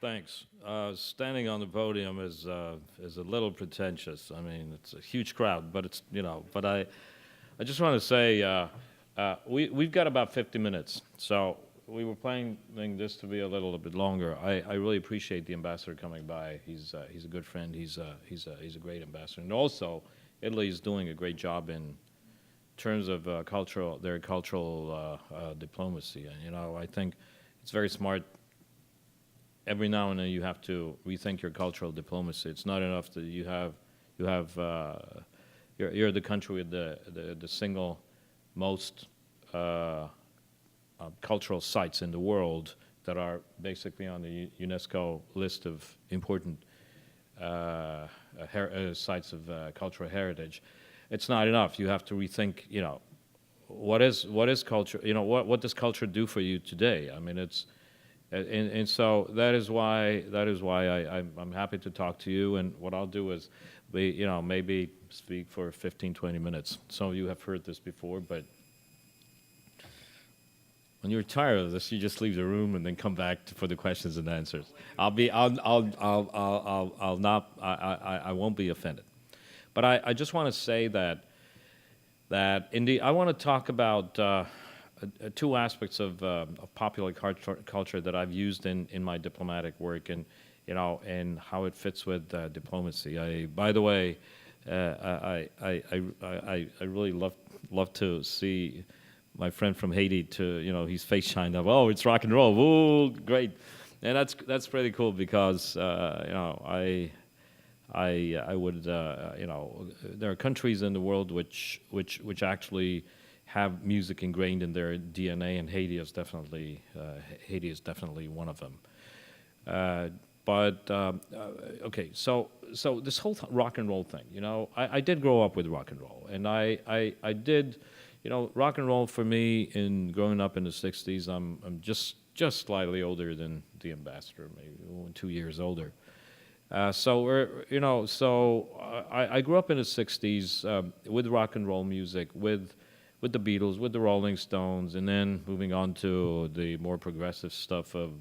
Thanks. Standing on the podium is a little pretentious. I mean, it's a huge crowd, but it's But I just want to say we've got about 50 minutes, so we were planning this to be a little bit longer. I really appreciate the ambassador coming by. He's a good friend. He's a great ambassador, and also Italy is doing a great job in terms of cultural diplomacy. And I think it's very smart. Every now and then you have to rethink your cultural diplomacy. It's not enough that you're the country with the single most cultural sites in the world that are basically on the UNESCO list of important sites of cultural heritage. It's not enough. You have to rethink. What is culture? What does culture do for you today? I mean, it's. And so that is why I'm happy to talk to you. And what I'll do is, maybe speak for 15, 20 minutes. Some of you have heard this before, but when you're tired of this, you just leave the room and then come back for the questions and answers. I won't be offended. But I just want to say that I want to talk about. Two aspects of popular culture that I've used in my diplomatic work, and how it fits with diplomacy. By the way, I really love to see my friend from Haiti. His face shined up. Oh, it's rock and roll! Whoa, great! And that's pretty cool because I would there are countries in the world which actually have music ingrained in their DNA, and Haiti is definitely one of them. Okay, so this whole rock and roll thing, I did grow up with rock and roll, and I did, rock and roll for me in growing up in the '60s. I'm just slightly older than the ambassador, maybe 2 years older. I grew up in the '60s with rock and roll music, with the Beatles, with the Rolling Stones, and then moving on to the more progressive stuff of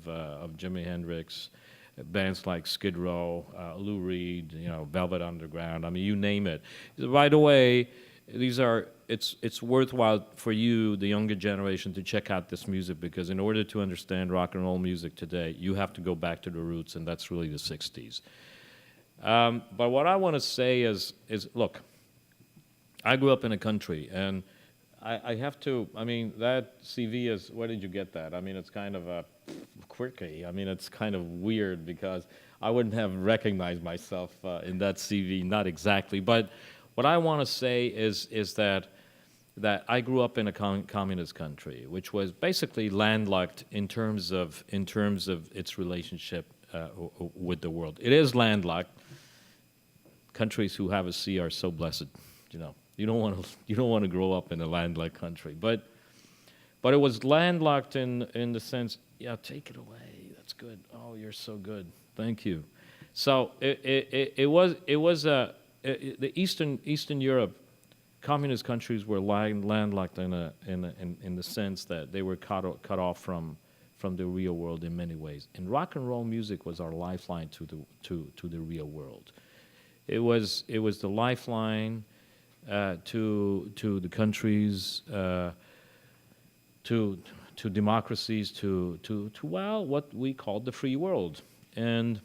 Jimi Hendrix, bands like Skid Row, Lou Reed, Velvet Underground. I mean, you name it. By the way, it's worthwhile for you, the younger generation, to check out this music, because in order to understand rock and roll music today, you have to go back to the roots, and that's really the '60s. But what I want to say is, look, I grew up in a country, and I have to, that CV is, where did you get that? I mean, it's kind of quirky. I mean, it's kind of weird because I wouldn't have recognized myself in that CV, not exactly. But what I want to say is that I grew up in a communist country, which was basically landlocked in terms of its relationship with the world. It is landlocked. Countries who have a sea are so blessed, You don't want to grow up in a landlocked country, but it was landlocked in the sense, yeah, take it away. That's good. Oh, you're so good. Thank you. So it was the Eastern Europe communist countries were landlocked in the sense that they were cut off from the real world in many ways. And rock and roll music was our lifeline to the real world. It was the lifeline. To the countries, to democracies, to what we call the free world. And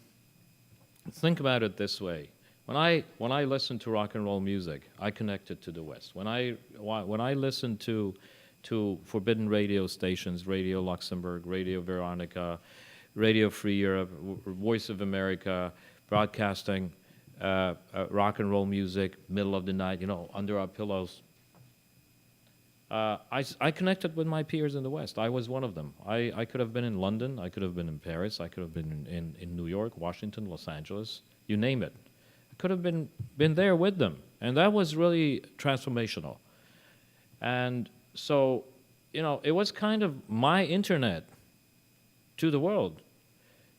think about it this way: when I listen to rock and roll music, I connect it to the West. When I listen to forbidden radio stations, Radio Luxembourg, Radio Veronica, Radio Free Europe, Voice of America, broadcasting rock and roll music, middle of the night, under our pillows. I connected with my peers in the West. I was one of them. I could have been in London. I could have been in Paris. I could have been in New York, Washington, Los Angeles, you name it. I could have been there with them. And that was really transformational. And so, it was kind of my internet to the world.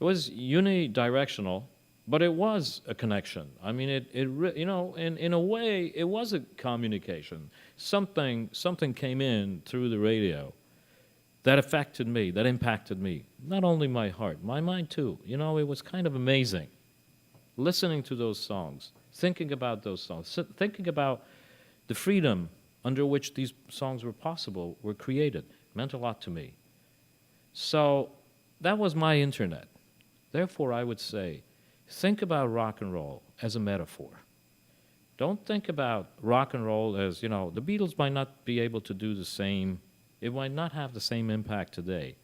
It was unidirectional. But it was a connection. I mean, in a way, it was a communication. Something came in through the radio that affected me, that impacted me. not only my heart, my mind too. You know, it was kind of amazing listening to those songs, thinking about those songs, thinking about the freedom under which these songs were possible, were created. It meant a lot to me. So that was my internet. Therefore, I would say, think about rock and roll as a metaphor. Don't think about rock and roll as, you know, the Beatles might not be able to do the same, it might not have the same impact today.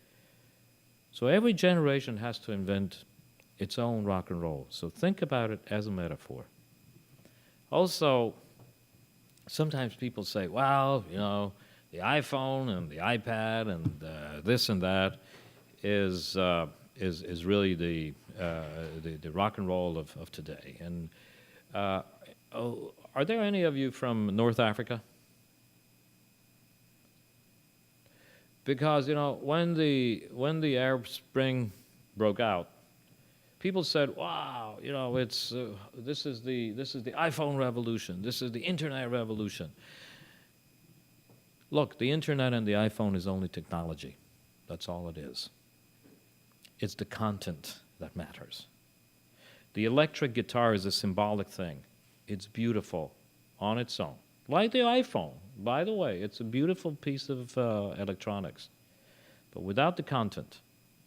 So every generation has to invent its own rock and roll. So think about it as a metaphor. Also, sometimes people say, well, you know, the iPhone and the iPad and this and that is really the rock and roll of today. And are there any of you from North Africa? Because, you know, when the Arab Spring broke out, people said, "Wow, you know, it's this is the iPhone revolution. This is the internet revolution." Look, the internet and the iPhone is only technology. That's all it is. It's the content that matters. The electric guitar is a symbolic thing. It's beautiful on its own. Like the iPhone, by the way, it's a beautiful piece of electronics. But without the content,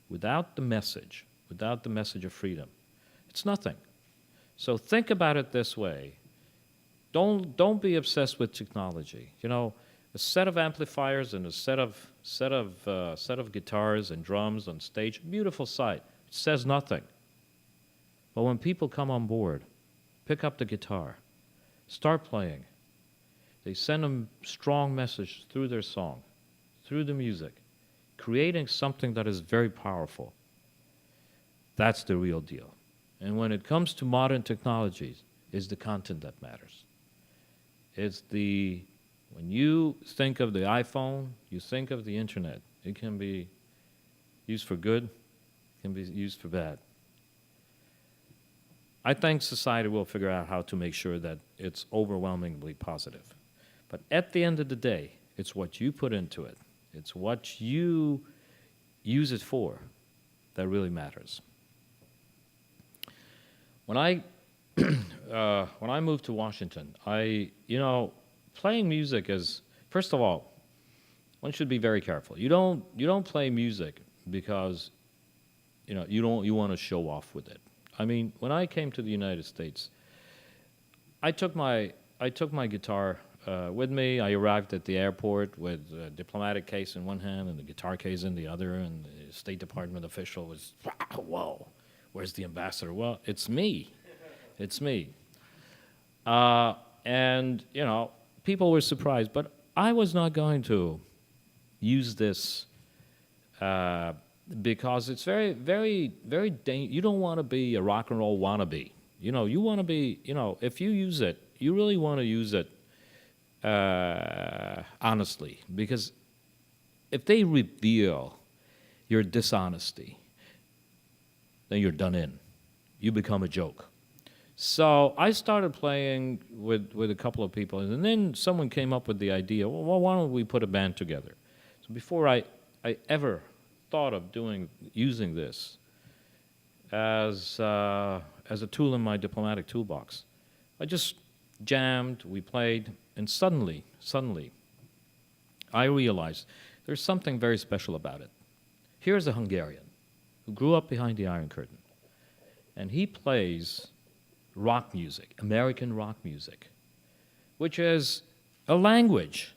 without the message of freedom, it's nothing. So think about it this way. Don't be obsessed with technology. You know, a set of amplifiers and a set of guitars and drums on stage, beautiful sight. It says nothing. But when people come on board, pick up the guitar, start playing, they send a strong message through their song, through the music, creating something that is very powerful. That's the real deal. And when it comes to modern technologies, it's the content that matters. When you think of the iPhone, you think of the internet. It can be used for good, it can be used for bad. I think society will figure out how to make sure that it's overwhelmingly positive. But at the end of the day, it's what you put into it. It's what you use it for that really matters. When I moved to Washington, playing music is, first of all, one should be very careful. You don't play music because you want to show off with it. I mean, when I came to the United States, I took my guitar with me. I arrived at the airport with a diplomatic case in one hand and the guitar case in the other, and the State Department official was, whoa, where's the ambassador? Well, it's me. It's me. And, you know, people were surprised, but I was not going to use this because it's very, very, very dangerous. You don't want to be a rock and roll wannabe. You know, you want to be, you know, if you use it, you really want to use it honestly, because if they reveal your dishonesty, then you're done in. You become a joke. So I started playing with a couple of people, and then someone came up with the idea, well, why don't we put a band together? So before I ever thought of using this as a tool in my diplomatic toolbox, I just jammed, we played, and suddenly, I realized there's something very special about it. Here's a Hungarian who grew up behind the Iron Curtain, and he plays rock music, American rock music, which is a language.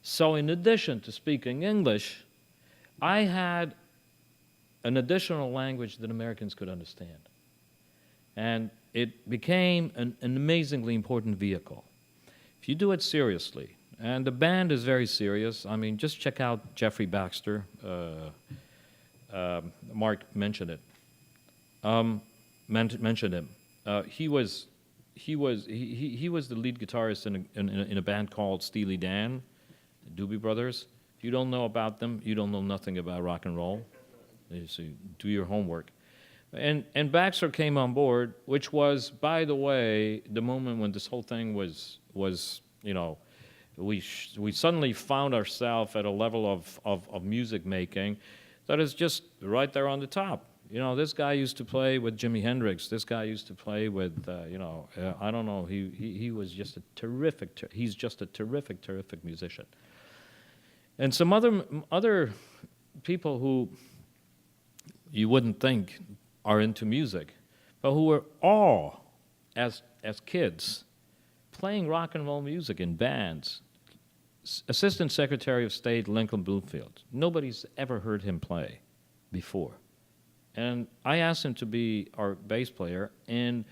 So in addition to speaking English, I had an additional language that Americans could understand. And it became an amazingly important vehicle. If you do it seriously, and the band is very serious, I mean, just check out Jeffrey Baxter. Mark mentioned it. Mentioned him. He was the lead guitarist in a band called Steely Dan, the Doobie Brothers. If you don't know about them, you don't know nothing about rock and roll. So do your homework. And Baxter came on board, which was, by the way, the moment when this whole thing was you know, we suddenly found ourselves at a level of music making that is just right there on the top. This guy used to play with Jimi Hendrix. This guy used to play with, I don't know. He was just a terrific. He's just a terrific musician. And some other people who you wouldn't think are into music, but who were all, as kids, playing rock and roll music in bands. Assistant Secretary of State Lincoln Bloomfield. Nobody's ever heard him play before. And I asked him to be our bass player, and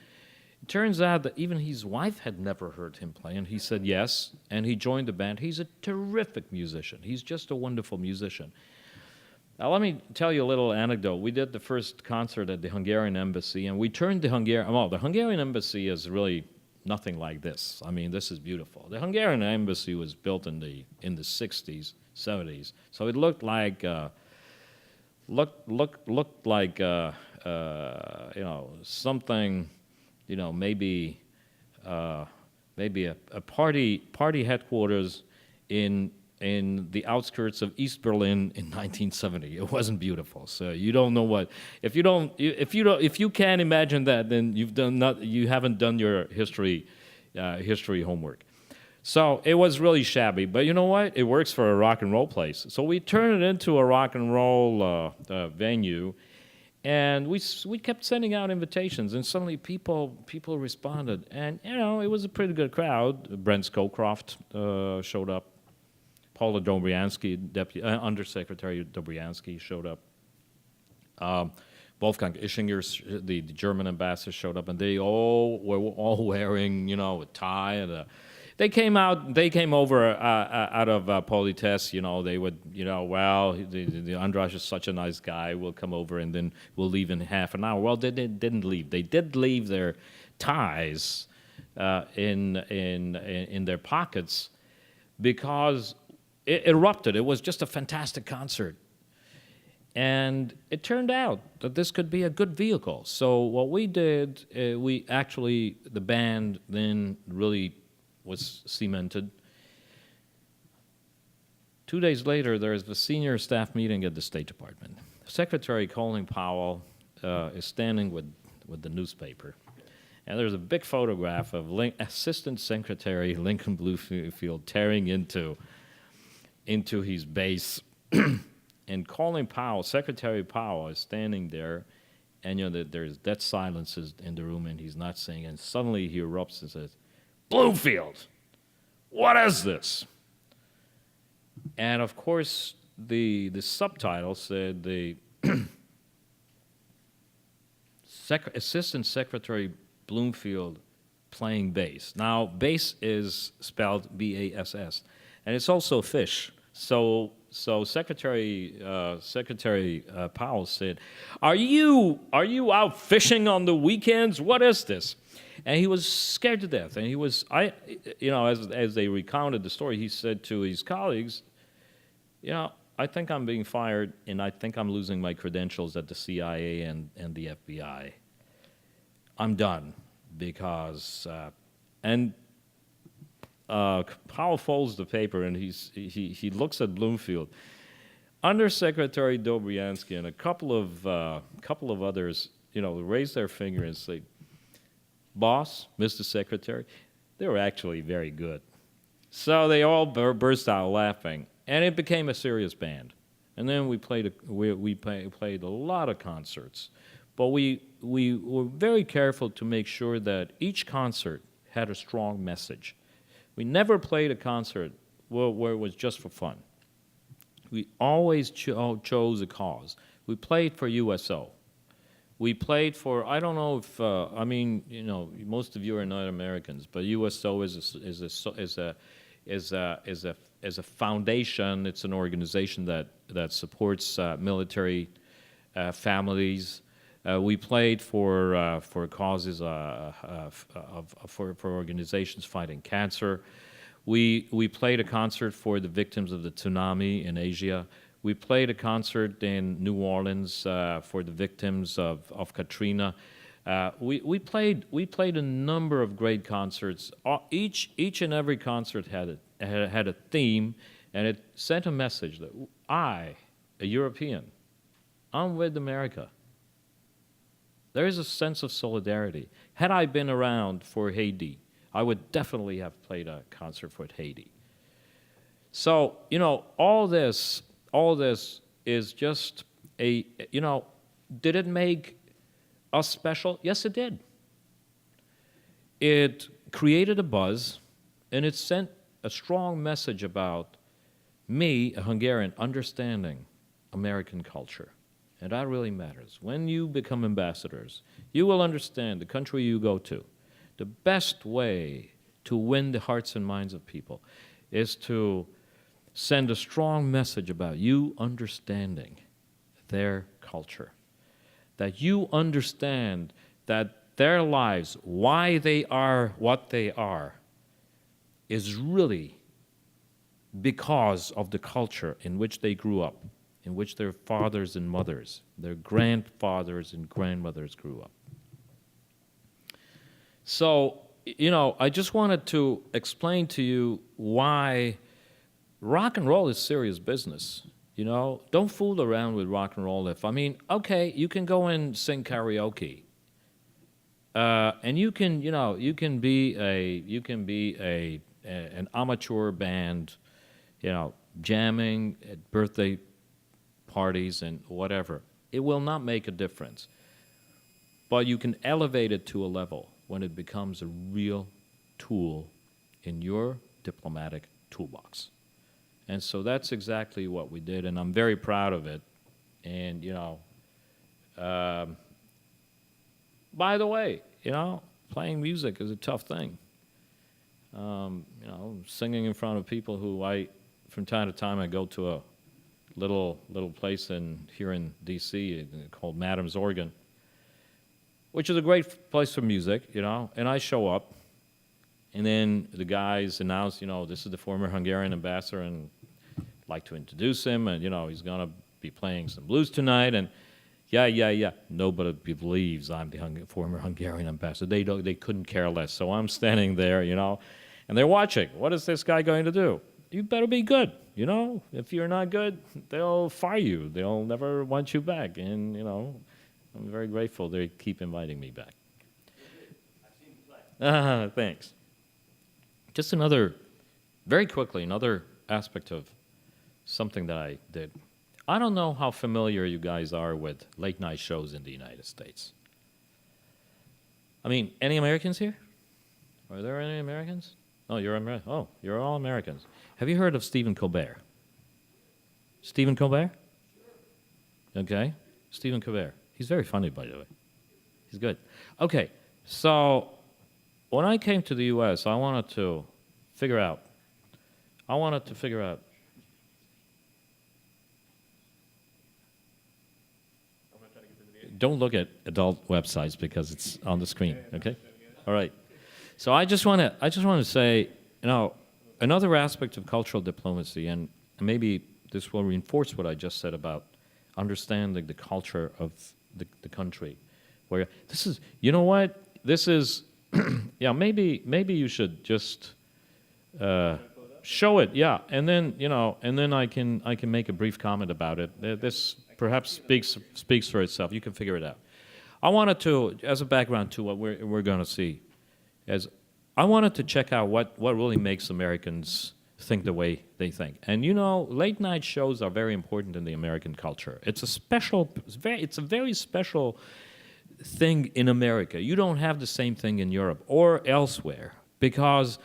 it turns out that even his wife had never heard him play, and he said yes, and he joined the band. He's a terrific musician. He's just a wonderful musician. Now, let me tell you a little anecdote. We did the first concert at the Hungarian embassy, and we turned the Hungarian embassy is really nothing like this. I mean, this is beautiful. The Hungarian embassy was built in the 60s, 70s, so it looked like something, maybe a party headquarters in the outskirts of East Berlin in 1970. It wasn't beautiful, so you don't know what. If you can't imagine that, then you haven't done your history homework. So it was really shabby, but you know what? It works for a rock and roll place. So we turned it into a rock and roll venue, and we kept sending out invitations, and suddenly people responded, and it was a pretty good crowd. Brent Scowcroft showed up. Paula Dobriansky, Undersecretary Dobriansky, showed up. Wolfgang Ischinger, the German ambassador, showed up, and they all were wearing, a tie. And they came over out of politesse. They would, the Andras is such a nice guy. We'll come over, and then we'll leave in half an hour. Well, they didn't leave. They did leave their ties in their pockets because it erupted. It was just a fantastic concert. And it turned out that this could be a good vehicle. So what we did, the band then really was cemented. 2 days later, there's the senior staff meeting at the State Department. Secretary Colin Powell is standing with the newspaper. And there's a big photograph of Assistant Secretary Lincoln Bloomfield tearing into his base. And Colin Powell, Secretary Powell, is standing there, and there's dead silence in the room, and he's not saying. And suddenly he erupts and says, "Bloomfield, what is this?" And of course, the subtitle said the Assistant Secretary Bloomfield playing bass. Now, bass is spelled B-A-S-S, and it's also fish. So Secretary Powell said, "Are you out fishing on the weekends? What is this?" And he was scared to death. And he was, as they recounted the story, he said to his colleagues, "I think I'm being fired, and I think I'm losing my credentials at the CIA and the FBI. I'm done because." Powell folds the paper, and he looks at Bloomfield. Undersecretary Dobriansky and a couple of others, raise their finger and say, "Boss, Mr. Secretary," they were actually very good. So they all burst out laughing, and it became a serious band. And then we played a lot of concerts, but we were very careful to make sure that each concert had a strong message. We never played a concert where it was just for fun. We always chose a cause. We played for USO. We played for, I don't know if, most of you are not Americans, but USO is a foundation. It's an organization that supports military families. We played for causes for organizations fighting cancer. We played a concert for the victims of the tsunami in Asia. We played a concert in New Orleans for the victims of Katrina. We played a number of great concerts. Each and every concert had a theme, and it sent a message that I, a European, I'm with America. There is a sense of solidarity. Had I been around for Haiti, I would definitely have played a concert for Haiti. So, all this is just did it make us special? Yes, it did. It created a buzz, and it sent a strong message about me, a Hungarian, understanding American culture. And that really matters. When you become ambassadors, you will understand the country you go to. The best way to win the hearts and minds of people is to send a strong message about you understanding their culture. That you understand that their lives, why they are what they are, is really because of the culture in which they grew up, in which their fathers and mothers, their grandfathers and grandmothers grew up. So, I just wanted to explain to you why rock and roll is serious business. Don't fool around with rock and roll. Okay, you can go and sing karaoke, and you can be an amateur band, jamming at birthday parties and whatever. It will not make a difference. But you can elevate it to a level when it becomes a real tool in your diplomatic toolbox. And so that's exactly what we did, and I'm very proud of it. And, by the way, playing music is a tough thing. Singing in front of people who from time to time, I go to a little place here in D.C. called Madam's Organ, which is a great place for music, and I show up, and then the guys announce, this is the former Hungarian ambassador, and I'd like to introduce him, and, he's going to be playing some blues tonight, and yeah. Nobody believes I'm the former Hungarian ambassador. They couldn't care less, so I'm standing there, and they're watching. What is this guy going to do? You better be good, If you're not good, they'll fire you. They'll never want you back, and, I'm very grateful they keep inviting me back. I've seen you play. Thanks. Just very quickly, another aspect of something that I did. I don't know how familiar you guys are with late night shows in the United States. Any Americans here? Are there any Americans? Oh, you're American. Oh, you're all Americans. Have you heard of Stephen Colbert? Stephen Colbert? Okay, Stephen Colbert. He's very funny, by the way. He's good. Okay, so when I came to the U.S., I wanted to figure out. Don't look at adult websites because it's on the screen. Okay, all right. So I just want to say, another aspect of cultural diplomacy, and maybe this will reinforce what I just said about understanding the culture of the country. Where this is, this is, maybe you should just show it, and then I can make a brief comment about it. This perhaps speaks for itself. You can figure it out. I wanted to, as a background to what we're going to see, I wanted to check out what really makes Americans think the way they think. And late night shows are very important in the American culture. It's a very special thing in America. You don't have the same thing in Europe or elsewhere because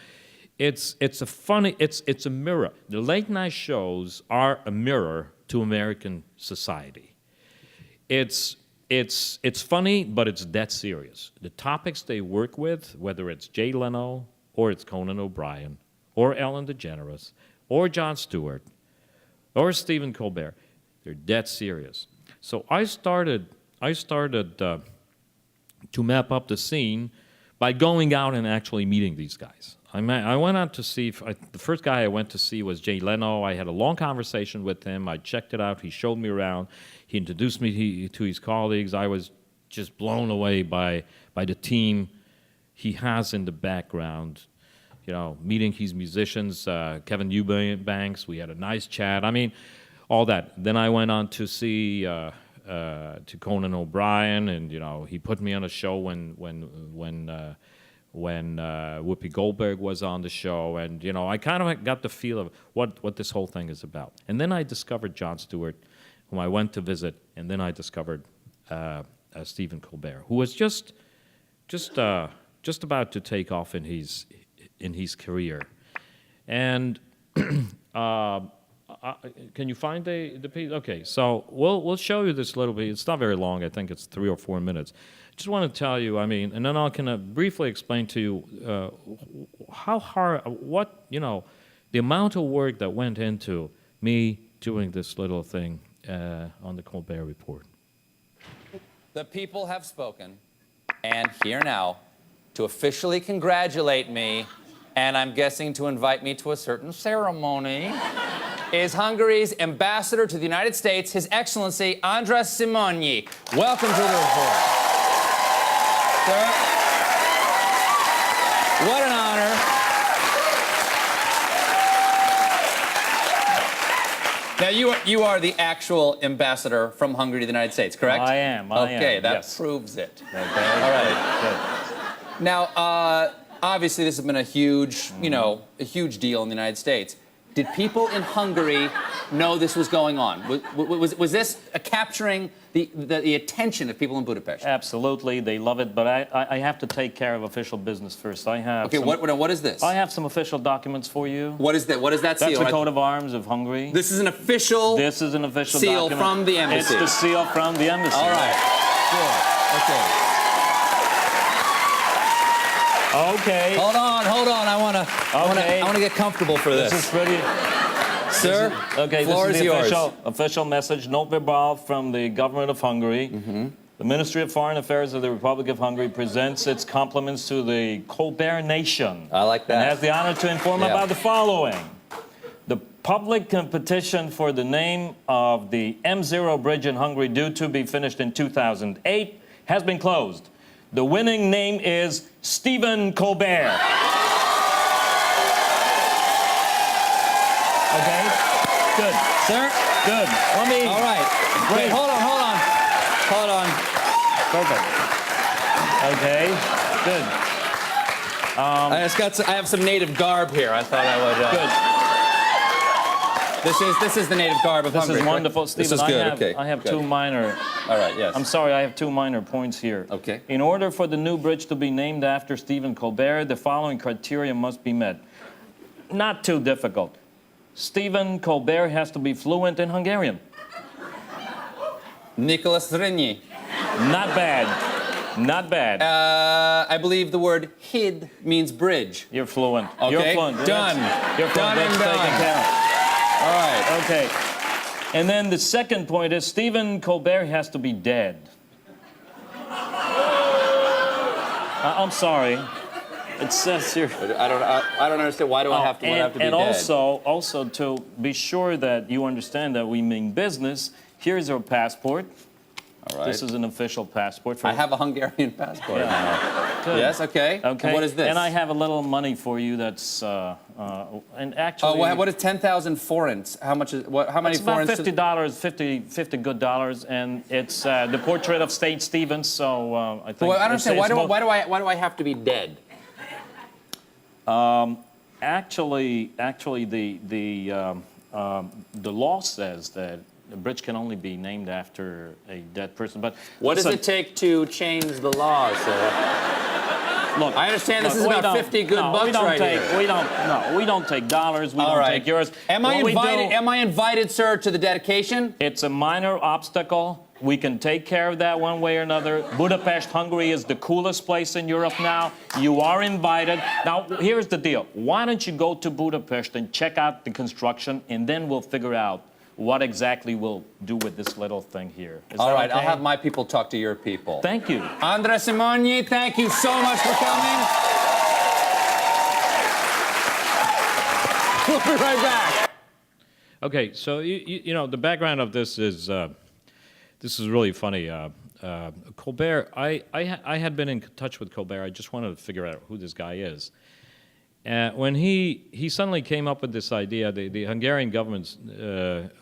it's a mirror. The late night shows are a mirror to American society. It's funny, but it's dead serious. The topics they work with, whether it's Jay Leno or it's Conan O'Brien or Ellen DeGeneres or Jon Stewart or Stephen Colbert, they're dead serious. So I started to map up the scene by going out and actually meeting these guys. I went out to see, the first guy I went to see was Jay Leno. I had a long conversation with him. I checked it out. He showed me around. He introduced me to his colleagues. I was just blown away by the team he has in the background. Meeting his musicians, Kevin Eubanks. We had a nice chat. All that. Then I went on to see to Conan O'Brien, and he put me on a show when Whoopi Goldberg was on the show, and I kind of got the feel of what this whole thing is about. And then I discovered Jon Stewart, whom I went to visit, and then I discovered Stephen Colbert, who was just about to take off in his career. And can you find the piece? Okay, so we'll show you this little bit. It's not very long. I think it's 3 or 4 minutes. Just want to tell you, and then I can briefly explain to you how hard, the amount of work that went into me doing this little thing on the Colbert Report. The people have spoken, and here now to officially congratulate me, and I'm guessing to invite me to a certain ceremony, is Hungary's ambassador to the United States, His Excellency Andras Simonyi. Welcome to the report. Sir, what an honor. Now, you are the actual ambassador from Hungary to the United States, correct? I am. Okay, that yes. proves it. Okay. All right. Good. Now, obviously, this has been a huge, a huge deal in the United States. Did people in Hungary know this was going on? Was this capturing the attention of people in Budapest? Absolutely, they love it, but I have to take care of official business first. I have. Okay, what is this? I have some official documents for you. What is that? What is that seal? That's the coat of arms of Hungary. This is an official. This is an official seal document. from the embassy. It's the seal from the embassy. All right. Good. Okay. Okay. Hold on. I want to get comfortable for this. This is pretty. Sir, Okay, floor this is is the yours. official message, note verbal from the government of Hungary. The Ministry of Foreign Affairs of the Republic of Hungary presents its compliments to the Colbert Nation. I like that. And has the honor to inform about the following. The public competition for the name of the M0 bridge in Hungary, due to be finished in 2008, has been closed. The winning name is Stephen Colbert. Okay? Good. Sir? Good. Let me... All right. Great. Wait, hold on. Perfect. Okay. Good. I have some native garb here. I thought I would. Good. This is the native garb of Hungary. This is wonderful, correct? Stephen. This is good. Okay. I have good. two minor... All right. Yes. I'm sorry, I have two minor points here. Okay. In order for the new bridge to be named after Stephen Colbert, the following criteria must be met. Not too difficult. Stephen Colbert has to be fluent in Hungarian. Nicholas Zrinyi. Not bad. Not bad. I believe the word hid means bridge. You're fluent. Okay. You're fluent. Done. You're fluent. Done and That's taken done. care of. All right. Okay. And then the second point is Stephen Colbert has to be dead. I'm sorry. It says here. I don't understand. Why do I have to be and dead? also to be sure that you understand that we mean business, here's your passport. All right. This is an official passport. I have a Hungarian passport. Yeah. Good. Yes. Okay. Okay. And what is this? And I have a little money for you. That's and actually. Oh, what is 10,000 forints? How much is what? How many It's about forints? $50, 50 good dollars, and it's the portrait of State Stevens. So I think. Well, I don't understand. Why do I have to be dead? Actually, the law says that the bridge can only be named after a dead person. But What does it take to change the law, sir? look, I understand this look, is we about don't- 50 good no, bucks we don't right take, here. We don't take dollars. We All don't right. take yours. Am I What we do- invited? Am I invited, sir, to the dedication? It's a minor obstacle. We can take care of that one way or another. Budapest, Hungary is the coolest place in Europe now. You are invited. Now, here's the deal. Why don't you go to Budapest and check out the construction, and then we'll figure out what exactly we'll do with this little thing here. Is All that right, okay? I'll have my people talk to your people. Thank you. Andras Simonyi, thank you so much for coming. We'll be right back. Okay, so the background of this is really funny. Colbert, I had been in touch with Colbert. I just wanted to figure out who this guy is, when he suddenly came up with this idea, the Hungarian government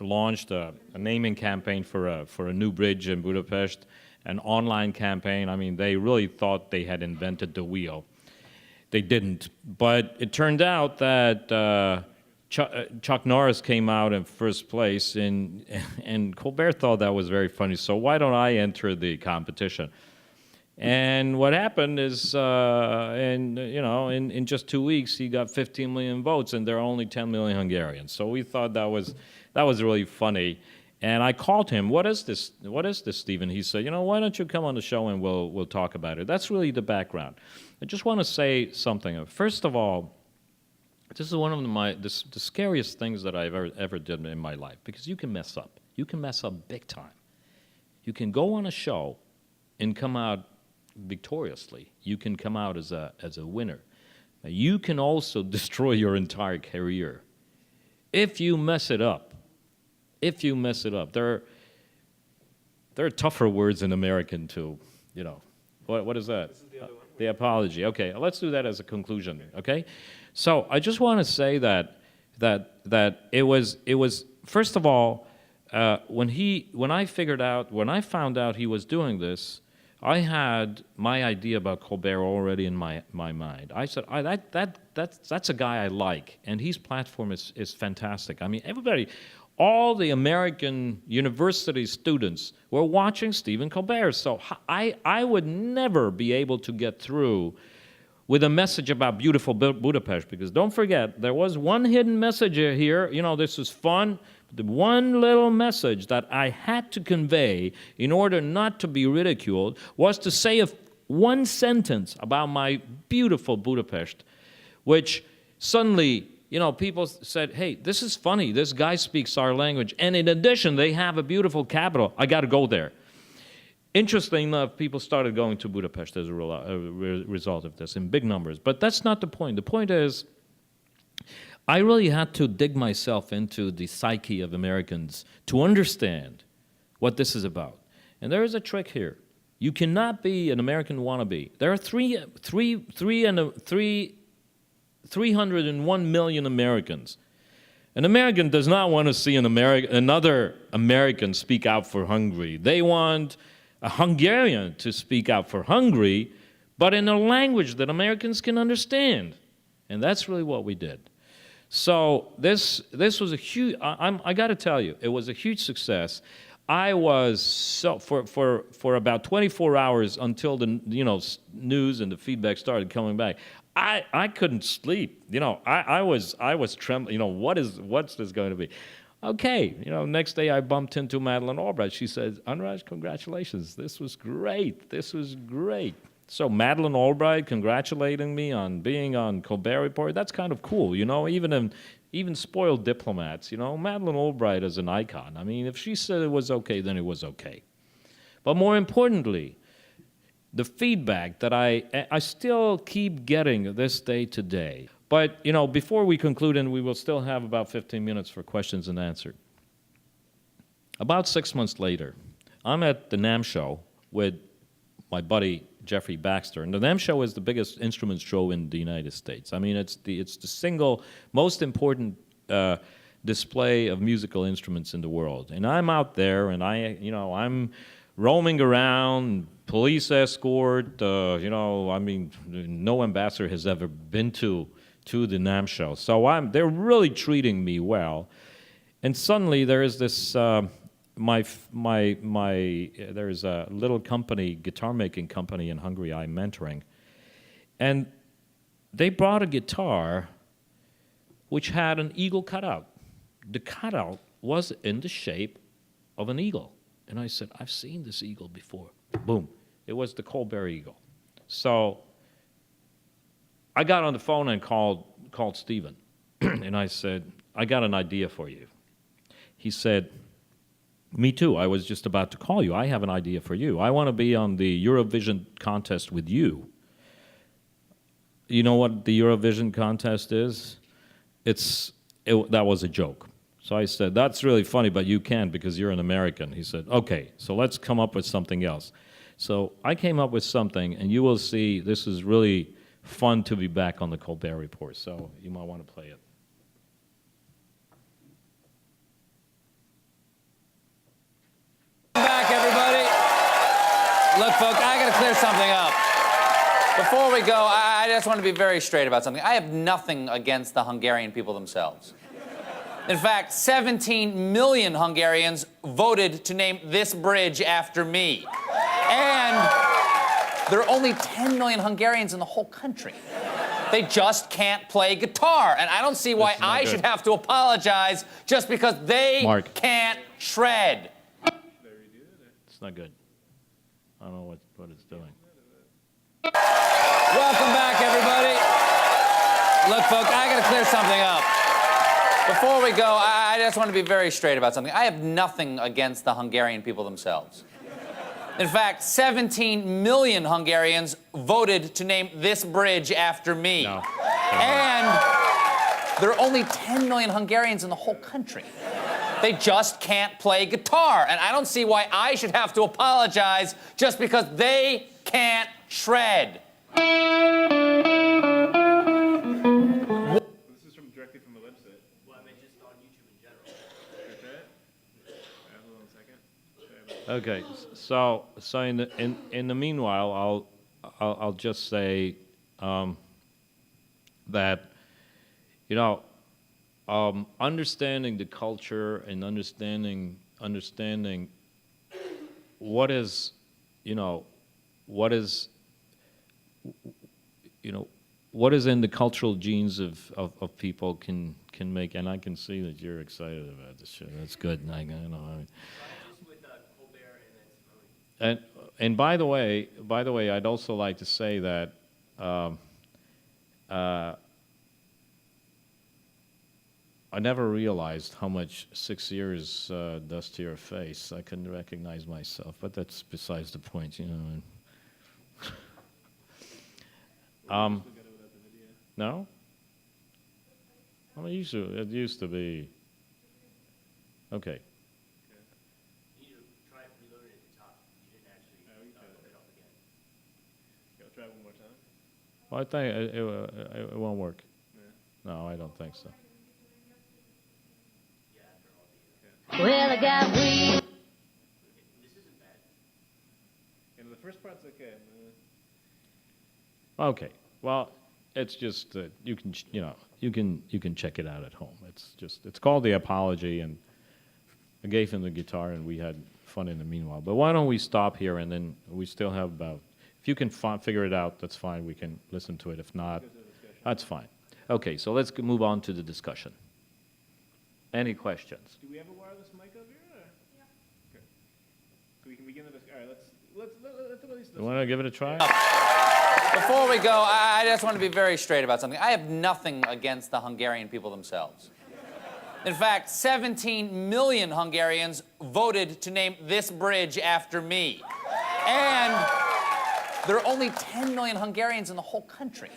launched a naming campaign for a new bridge in Budapest, an online campaign. I mean, they really thought they had invented the wheel. They didn't. But it turned out that Chuck Norris came out in first place, and Colbert thought that was very funny. So why don't I enter the competition? And what happened is, in just 2 weeks, he got 15 million votes, and there are only 10 million Hungarians. So we thought that was really funny. And I called him. What is this? What is this, Stephen? He said, why don't you come on the show and we'll talk about it. That's really the background. I just want to say something. First of all, this is one of the scariest things that I've ever done in my life, because you can mess up. You can mess up big time. You can go on a show and come out victoriously. You can come out as a winner. Now, you can also destroy your entire career if you mess it up. If you mess it up, there are tougher words in American too. What is that? This is the other one. The apology. Okay, I let's do that as a conclusion. Okay, so I just want to say that it was first of all when I found out he was doing this, I had my idea about Colbert already in my mind. I said, that's a guy I like, and his platform is fantastic. I mean, all the American university students were watching Stephen Colbert, so I would never be able to get through with a message about beautiful Budapest, because don't forget, there was one hidden message here. This is fun. The one little message that I had to convey in order not to be ridiculed was to say one sentence about my beautiful Budapest, which suddenly, people said, hey, this is funny. This guy speaks our language. And in addition, they have a beautiful capital. I got to go there. Interesting enough, people started going to Budapest as a result of this in big numbers. But that's not the point. The point is, I really had to dig myself into the psyche of Americans to understand what this is about. And there is a trick here. You cannot be an American wannabe. There are 301 million Americans. An American does not want to see another American speak out for Hungary. They want a Hungarian to speak out for Hungary, but in a language that Americans can understand. And that's really what we did. So this was a huge. I got to tell you, it was a huge success. I was for about 24 hours until the news and the feedback started coming back. I couldn't sleep. I was trembling. What's this going to be? Okay. Next day I bumped into Madeleine Albright. She said, "Andras, congratulations. This was great. This was great." So Madeleine Albright congratulating me on being on Colbert Report, that's kind of cool, even spoiled diplomats, Madeleine Albright is an icon. I mean, if she said it was okay, then it was okay. But more importantly, the feedback that I still keep getting this day to day. But, before we conclude, and we will still have about 15 minutes for questions and answers. About 6 months later, I'm at the NAMM show with my buddy Jeffrey Baxter, and the NAMM show is the biggest instruments show in the United States. I mean, it's the single most important display of musical instruments in the world. And I'm out there, and I'm roaming around, police escort. No ambassador has ever been to the NAMM show, so they're really treating me well. And suddenly there is this. There's a little company, guitar making company in Hungary I'm mentoring, and they brought a guitar which had an eagle cutout. The cutout was in the shape of an eagle, and I said, I've seen this eagle before. Boom, it was the Colbert eagle. So I got on the phone and called Stephen, and I said, I got an idea for you. He said, me too. I was just about to call you. I have an idea for you. I want to be on the Eurovision contest with you. You know what the Eurovision contest is? That was a joke. So I said, that's really funny, but you can because you're an American. He said, okay, so let's come up with something else. So I came up with something, and you will see this is really fun to be back on the Colbert Report. So you might want to play it. Back, everybody. Look, folks, I got to clear something up. Before we go, I just want to be very straight about something. I have nothing against the Hungarian people themselves. In fact, 17 million Hungarians voted to name this bridge after me. And there are only 10 million Hungarians in the whole country. They just can't play guitar. And I don't see why I should have to apologize just because they can't shred. It's not good. I don't know what it's doing. Welcome back, everybody. Look, folks, I got to clear something up. Before we go, I just want to be very straight about something. I have nothing against the Hungarian people themselves. In fact, 17 million Hungarians voted to name this bridge after me. No. And there are only 10 million Hungarians in the whole country. They just can't play guitar. And I don't see why I should have to apologize just because they can't shred. This is directly from the website. Well, I mean, just on YouTube in general. Hold on a second. Okay, so in the meanwhile, I'll just say that understanding the culture and understanding what is what is in the cultural genes of people can make, and I can see that you're excited about this show. That's good. Just with Colbert and then Simonyi. And by the way, I'd also like to say that I never realized how much 6 years does to your face. I couldn't recognize myself, but that's besides the point, No? I mean, it used to be. Okay. You need to try and reload it at the top. You didn't actually open it up again. Go try one more time. Well, I think it won't work. No, I don't think so. Yeah, after all the... Well, I got weed. This isn't bad. And the first part's okay. Okay. Well, it's just you can check it out at home. It's called The Apology, and I gave him the guitar and we had fun in the meanwhile. But why don't we stop here, and then we still have about, if you can figure it out, that's fine. We can listen to it. If not, that's fine. Okay, so let's move on to the discussion. Any questions? Do we have a wireless mic over here? Or? Yeah. Okay. So we can begin the discussion. All right, let's at least You want to give it a try? Before we go, I just want to be very straight about something. I have nothing against the Hungarian people themselves. In fact, 17 million Hungarians voted to name this bridge after me. And there are only 10 million Hungarians in the whole country.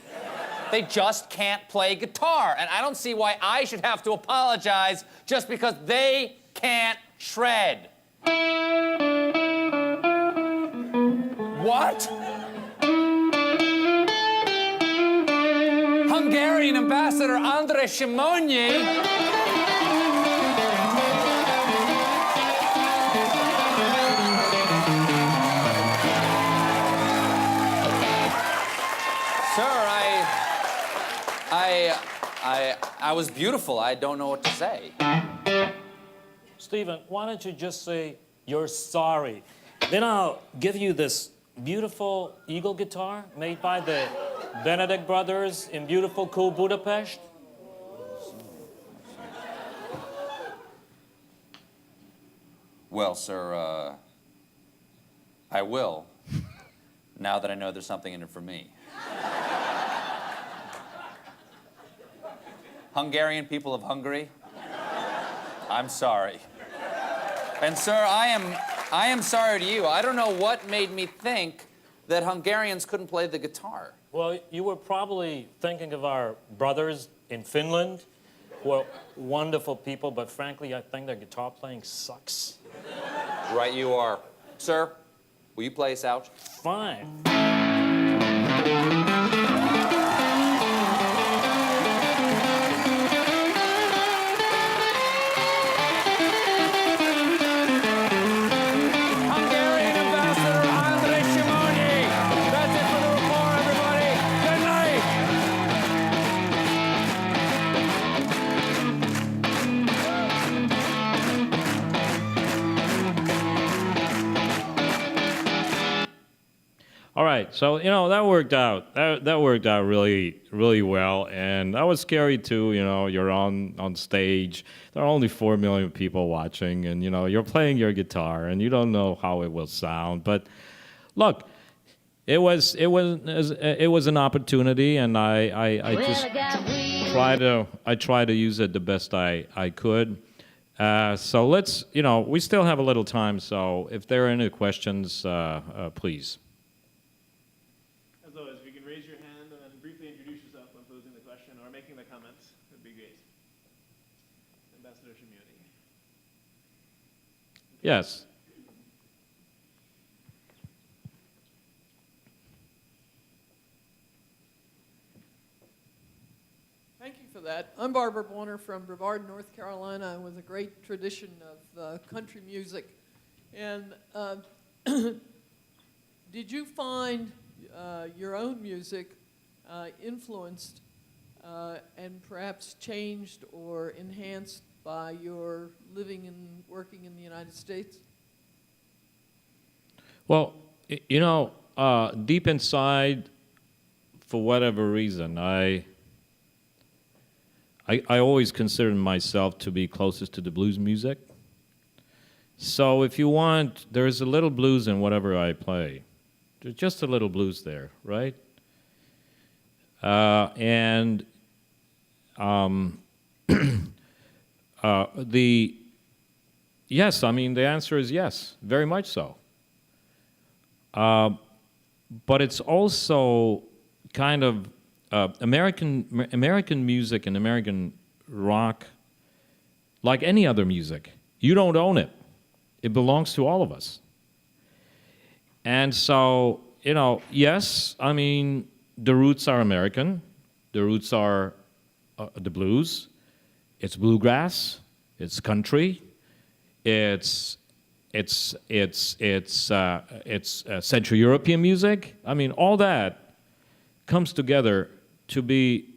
They just can't play guitar. And I don't see why I should have to apologize just because they can't shred. What? Hungarian Ambassador Andras Simonyi. Sir, I was beautiful. I don't know what to say. Stephen, why don't you just say you're sorry? Then I'll give you this beautiful Eagle guitar made by the Benedict brothers in beautiful, cool Budapest. Well, sir, I will, now that I know there's something in it for me. Hungarian people of Hungary, I'm sorry. And sir, I am sorry to you. I don't know what made me think that Hungarians couldn't play the guitar. Well, you were probably thinking of our brothers in Finland, who are wonderful people, but frankly, I think their guitar playing sucks. Right you are. Sir, will you play us out? Fine. All right, so that worked out. That worked out really, really well, and that was scary too. You're on stage. There are only 4 million people watching, and you're playing your guitar, and you don't know how it will sound. But look, it was an opportunity, and I just try to use it the best I could. So let's we still have a little time. So if there are any questions, please. As always, if you can raise your hand and then briefly introduce yourself when posing the question or making the comments, would be great. Ambassador Simonyi. Yes. Thank you for that. I'm Barbara Warner from Brevard, North Carolina, with a great tradition of country music. And did you find your own music influenced and perhaps changed or enhanced by your living and working in the United States? Well, deep inside, for whatever reason, I always considered myself to be closest to the blues music. So if you want, there's a little blues in whatever I play. There's just a little blues there, right? Yes, I mean, the answer is yes, very much so. But it's also kind of American music and American rock, like any other music, you don't own it. It belongs to all of us. And so, yes, I mean, the roots are American. The roots are the blues. It's bluegrass. It's country. It's Central European music. I mean, all that comes together to be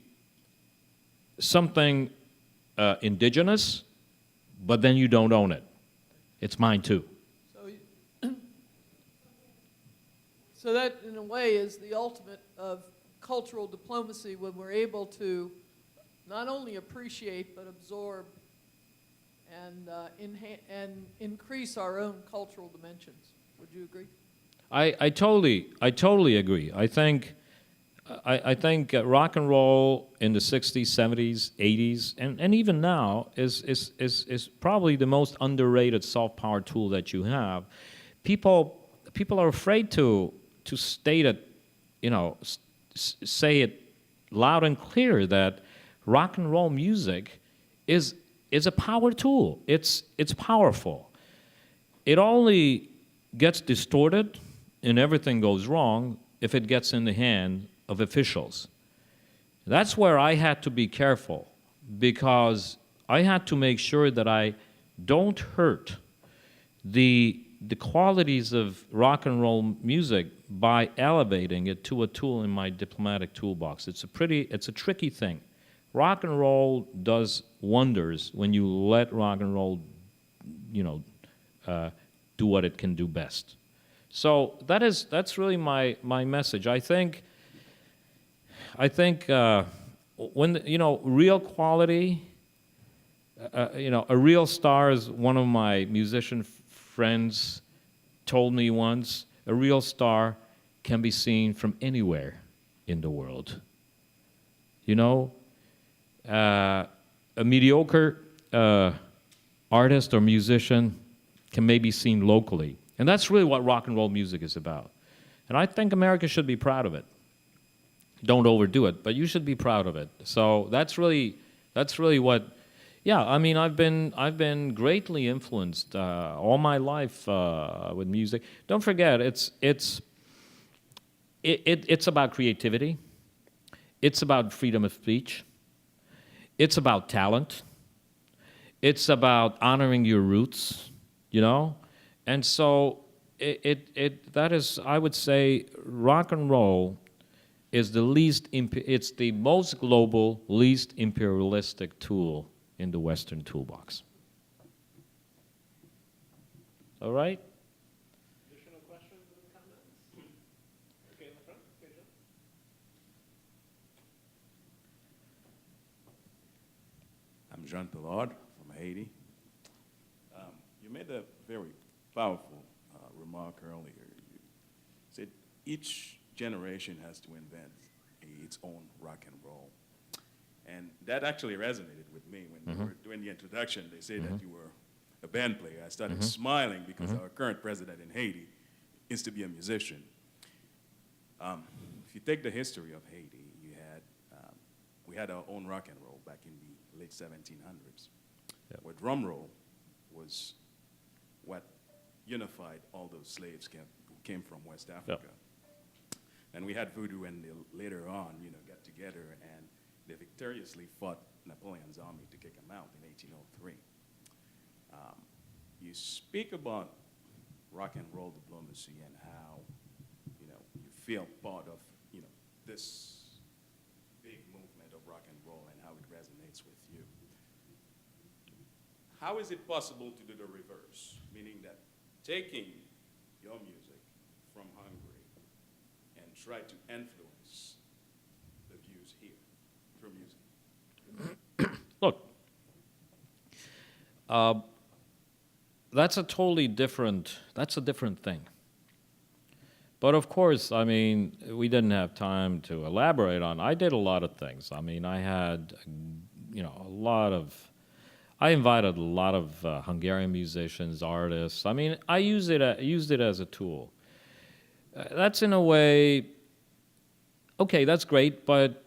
something indigenous, but then you don't own it. It's mine too. So that, in a way, is the ultimate of cultural diplomacy, when we're able to not only appreciate but absorb and increase our own cultural dimensions. Would you agree? I totally agree. I think rock and roll in the 60s, 70s, 80s, and even now is probably the most underrated soft power tool that you have. People are afraid to state it, say it loud and clear that rock and roll music is a power tool. It's powerful. It only gets distorted and everything goes wrong if it gets in the hand of officials. That's where I had to be careful, because I had to make sure that I don't hurt the qualities of rock and roll music by elevating it to a tool in my diplomatic toolbox. It's a tricky thing. Rock and roll does wonders when you let rock and roll, do what it can do best. So that's really my message. I think when real quality, a real star, as one of my musician friends told me once, a real star can be seen from anywhere in the world. A mediocre artist or musician can maybe be seen locally. And that's really what rock and roll music is about. And I think America should be proud of it. Don't overdo it, but you should be proud of it. So that's really what. Yeah, I mean, I've been greatly influenced all my life with music. Don't forget, it's about creativity. It's about freedom of speech. It's about talent. It's about honoring your roots, And so that is, I would say, rock and roll is it's the most global, least imperialistic tool in the Western toolbox. All right? Additional questions or comments? I'm Jean Pillard from Haiti. You made a very powerful remark earlier. You said each generation has to invent its own rock and roll. And that actually resonated with me when you were doing the introduction. They said that you were a band player. I started smiling because our current president in Haiti is to be a musician. If you take the history of Haiti, we had our own rock and roll back in the late 1700s, where drum roll was what unified all those slaves who came from West Africa. And we had voodoo, and they later on, got together and they victoriously fought Napoleon's army to kick him out in 1803. You speak about rock and roll diplomacy and how, you feel part of, this big movement of rock and roll and how it resonates with you. How is it possible to do the reverse? Meaning that taking your music from Hungary and try to influence the views here through music? Look, that's a totally different, that's a different thing. But of course, I mean, we didn't have time to elaborate on. I did a lot of things. I mean, I had, I invited a lot of Hungarian musicians, artists. I mean, I used it as a tool. That's in a way, okay, that's great, but,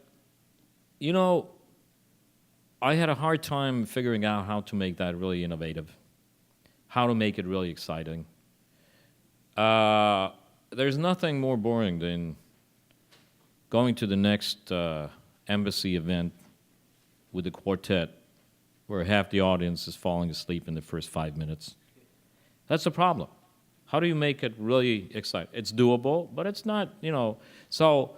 I had a hard time figuring out how to make that really innovative, how to make it really exciting. There's nothing more boring than going to the next embassy event with a quartet where half the audience is falling asleep in the first 5 minutes. That's a problem. How do you make it really exciting? It's doable, but it's not, So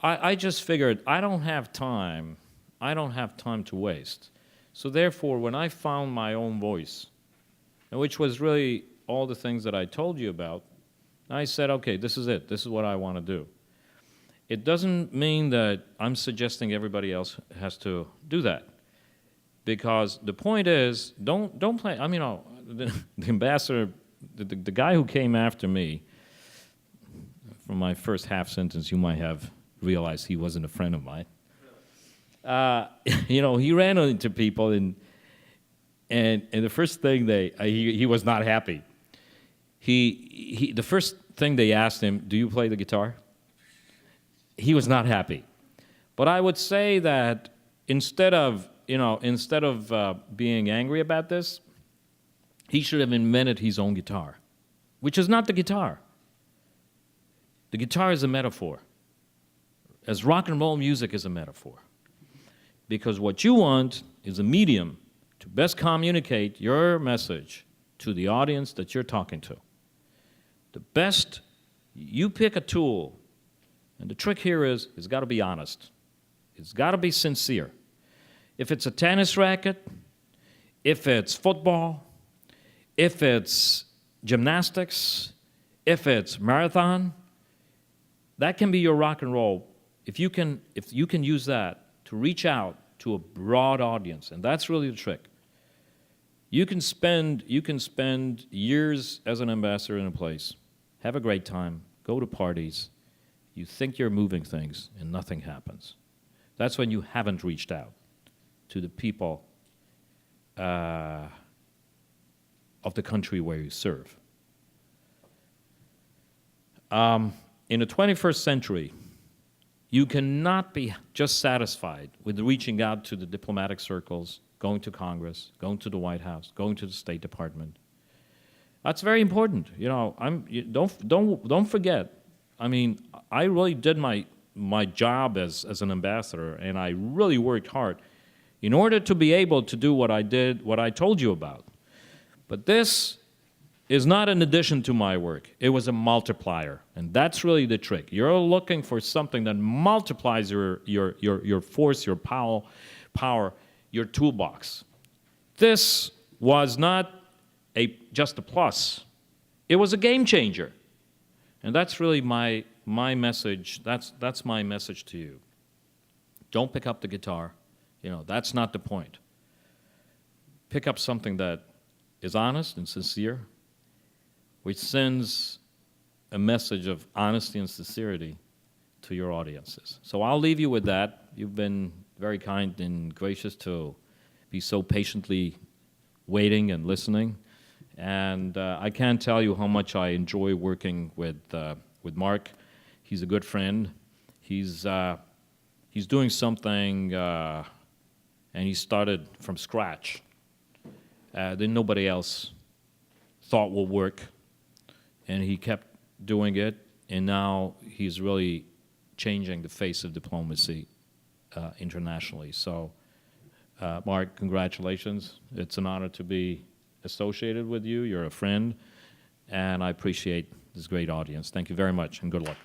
I just figured I don't have time to waste. So therefore, when I found my own voice, which was really all the things that I told you about, I said, okay, this is it. This is what I want to do. It doesn't mean that I'm suggesting everybody else has to do that. Because the point is, don't play. I mean, the ambassador, the guy who came after me, from my first half sentence, you might have realized he wasn't a friend of mine. He ran into people, and the first thing he was not happy. The first thing they asked him, do you play the guitar? He was not happy. But I would say that instead of being angry about this, he should have invented his own guitar, which is not the guitar. The guitar is a metaphor, as rock and roll music is a metaphor. Because what you want is a medium to best communicate your message to the audience that you're talking to. The best, you pick a tool, and the trick here is it's got to be honest. It's got to be sincere. If it's a tennis racket, if it's football, if it's gymnastics, if it's marathon, that can be your rock and roll. If you can use that to reach out to a broad audience, and that's really the trick. You can spend years as an ambassador in a place, have a great time, go to parties, you think you're moving things, and nothing happens. That's when you haven't reached out to the people of the country where you serve. In the 21st century, you cannot be just satisfied with reaching out to the diplomatic circles, going to Congress, going to the White House, going to the State Department. That's very important. Don't forget. I mean, I really did my job as an ambassador, and I really worked hard in order to be able to do what I did, what I told you about. But this is not an addition to my work. It was a multiplier, and that's really the trick. You're looking for something that multiplies your force, your power, your toolbox. This was not just a plus. It was a game changer. And that's really my message. That's my message to you. Don't pick up the guitar. That's not the point. pick up something that is honest and sincere, which sends a message of honesty and sincerity to your audiences. So I'll leave you with that. You've been very kind and gracious to be so patiently waiting and listening. And I can't tell you how much I enjoy working with Mark. He's a good friend. He's doing something, and he started from scratch that nobody else thought would work. And he kept doing it, and now he's really changing the face of diplomacy internationally. So, Mark, congratulations. It's an honor to be associated with you. You're a friend, and I appreciate this great audience. Thank you very much, and good luck.